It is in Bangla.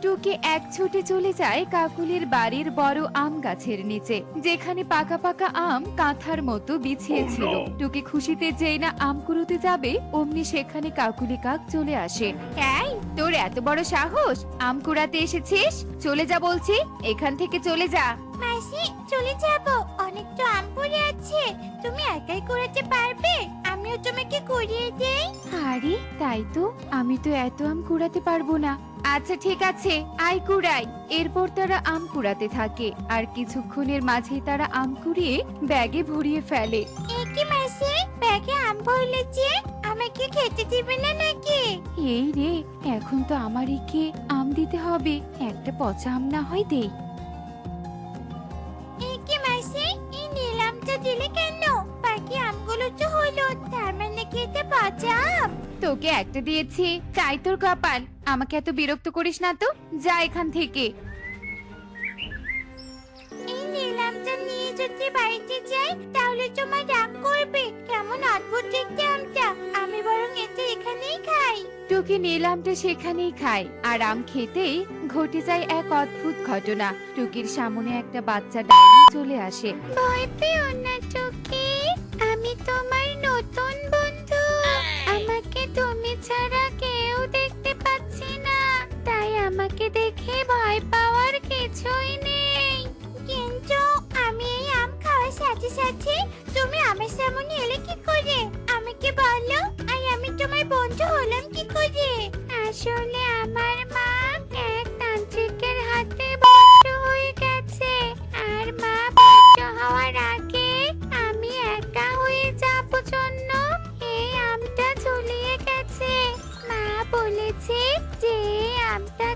টুকি এক ছুটে চলে যায় কাকুলির বাড়ির বড় আম গাছের নিচে, যেখানে পাকা পাকা আম কাঁথার মতো বিছিয়ে ছিল। টুকি খুশিতে যেই না আম কুড়োতে যাবে অমনি সেখানে কাকুলি কাক চলে আসে। এই, তোর এত বড় সাহস, আম কুড়াতে এসেছিস? চলে যা বলছি, এখান থেকে চলে যা। মাসি, চলে যাব, অনেক তো আম পড়ে আছে, তুমি একাই কুড়াতে পারবে? আমিও তোমাকে কুড়িয়ে দেই। আরে তাই তো, আমি তো এত আম কুড়াতে পারবো না। আচ্ছা ঠিক আছে, আয় কুড়াই। এরপর তারা আম কুড়াতে থাকে আর কিছুক্ষণের মাঝেই তারা আম কুড়িয়ে ব্যাগে ভরিয়ে ফেলে। এ কি মাসি, ব্যাগে আম ভরলেছে, আমাকে খেতে দিবে না নাকি? এই রে, এখন তো আমারই কে আম দিতে হবে, একটা পচা আম না হয় দেই। এ কি মাসি, এই নীল আমটা দিলে কেন? বাকি আমগুলো তো হলো, তার মানে কি এটা পচা আম? তোকে একটা দিয়েছি, চাই তোর কপাল। আমাকে এত বিরক্ত করিস না তো, যা এখান থেকে। এই নীল আমটা নিয়ে যদি বাড়িতে যাই তাহলে তোমার রাগ করবে। কেমন অদ্ভুত দেখতে আমটা, আমি বরং এটা এখানেই খাই। টুকি নীলামটা সেখানেই খায় আর আম খেতেই ঘটে যায় এক অদ্ভুত ঘটনা। টুকির সামনে একটা বাচ্চা ডাইনি চলে আসে। ভয় পেও না টুকি, আমি তোমার নতুন বন্ধু। আমাকে তুমি ছাড়া কেউ দেখতে পাচ্ছি না, তাই আমাকে দেখে ভয় পাওয়ার কিছুই নেই। কিন্তু আমি এই আম খাওয়ার সাথে সাথে তুমি আমার সামনে এলে কি করে? আমাকে বলো, আর আমি তোমার বন্ধু হলাম কি করে? আসলে আমার মা এক তান্ত্রিকের হাতে বন্ধ হয়ে গেছে, আর মা বন্ধ হওয়ার আগে আমি একা হয়ে যাব জন্য এই আমটা ঝুলিয়ে গেছে। মা বলেছে যে এই আমটা